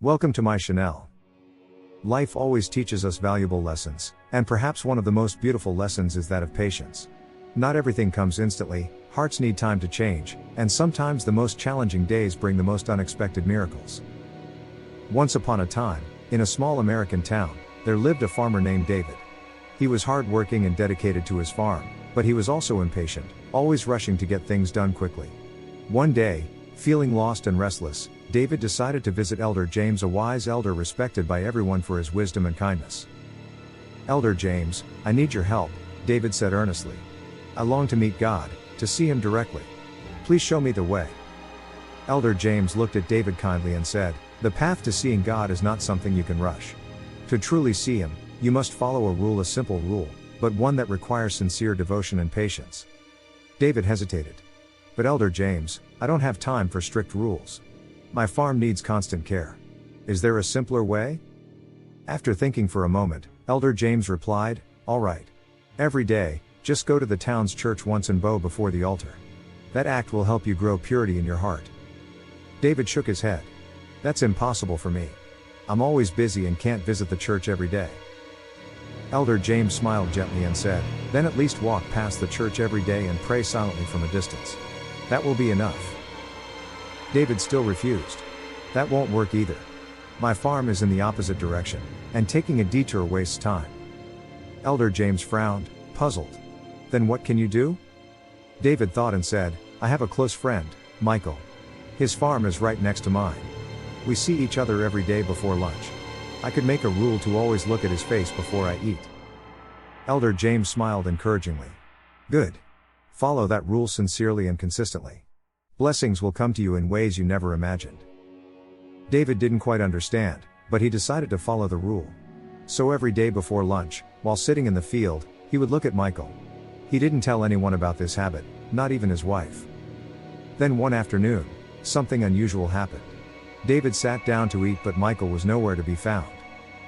Welcome to my channel. Life always teaches us valuable lessons, and perhaps one of the most beautiful lessons is that of patience. Not everything comes instantly, hearts need time to change, and sometimes the most challenging days bring the most unexpected miracles. Once upon a time, in a small American town, there lived a farmer named David. He was hardworking and dedicated to his farm, but he was also impatient, always rushing to get things done quickly. One day, feeling lost and restless, David decided to visit Elder James, a wise elder respected by everyone for his wisdom and kindness. "Elder James, I need your help," David said earnestly. "I long to meet God, to see Him directly. Please show me the way." Elder James looked at David kindly and said, "The path to seeing God is not something you can rush. To truly see Him, you must follow a simple rule, but one that requires sincere devotion and patience." David hesitated. "But Elder James, I don't have time for strict rules. My farm needs constant care. Is there a simpler way?" After thinking for a moment, Elder James replied, "All right. Every day, just go to the town's church once and bow before the altar. That act will help you grow purity in your heart." David shook his head. "That's impossible for me. I'm always busy and can't visit the church every day." Elder James smiled gently and said, "Then at least walk past the church every day and pray silently from a distance. That will be enough." David still refused. "That won't work either. My farm is in the opposite direction, and taking a detour wastes time." Elder James frowned, puzzled. "Then what can you do?" David thought and said, "I have a close friend, Michael. His farm is right next to mine. We see each other every day before lunch. I could make a rule to always look at his face before I eat." Elder James smiled encouragingly. "Good. Follow that rule sincerely and consistently. Blessings will come to you in ways you never imagined." David didn't quite understand, but he decided to follow the rule. So every day before lunch, while sitting in the field, he would look at Michael. He didn't tell anyone about this habit, not even his wife. Then one afternoon, something unusual happened. David sat down to eat, but Michael was nowhere to be found.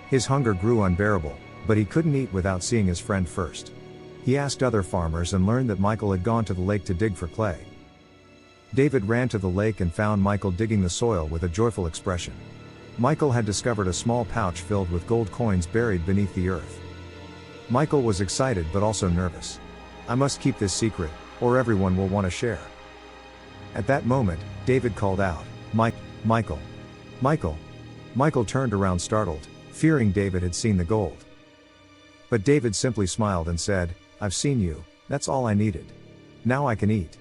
His hunger grew unbearable, but he couldn't eat without seeing his friend first. He asked other farmers and learned that Michael had gone to the lake to dig for clay. David ran to the lake and found Michael digging the soil with a joyful expression. Michael had discovered a small pouch filled with gold coins buried beneath the earth. Michael was excited but also nervous. "I must keep this secret, or everyone will want to share." At that moment, David called out, Michael! Michael!" Michael turned around startled, fearing David had seen the gold. But David simply smiled and said, "I've seen you, that's all I needed. Now I can eat."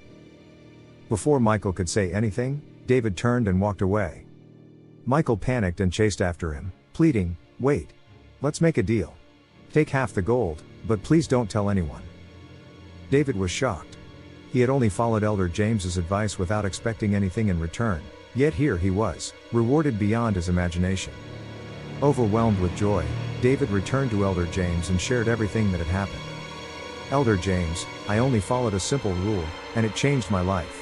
Before Michael could say anything, David turned and walked away. Michael panicked and chased after him, pleading, "Wait. Let's make a deal. Take half the gold, but please don't tell anyone." David was shocked. He had only followed Elder James's advice without expecting anything in return, yet here he was, rewarded beyond his imagination. Overwhelmed with joy, David returned to Elder James and shared everything that had happened. "Elder James, I only followed a simple rule, and it changed my life.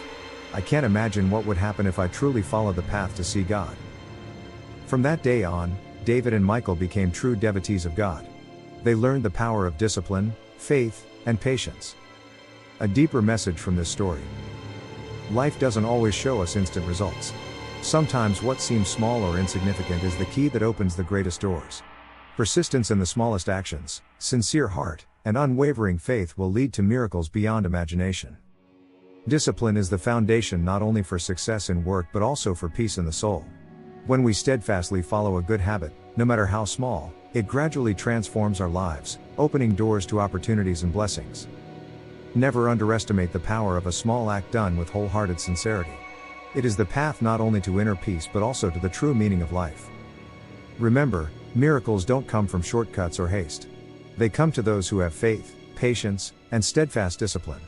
I can't imagine what would happen if I truly followed the path to see God." From that day on, David and Michael became true devotees of God. They learned the power of discipline, faith, and patience. A deeper message from this story: life doesn't always show us instant results. Sometimes what seems small or insignificant is the key that opens the greatest doors. Persistence in the smallest actions, sincere heart, and unwavering faith will lead to miracles beyond imagination. Discipline is the foundation not only for success in work but also for peace in the soul. When we steadfastly follow a good habit, no matter how small, it gradually transforms our lives, opening doors to opportunities and blessings. Never underestimate the power of a small act done with wholehearted sincerity. It is the path not only to inner peace but also to the true meaning of life. Remember, miracles don't come from shortcuts or haste. They come to those who have faith, patience, and steadfast discipline.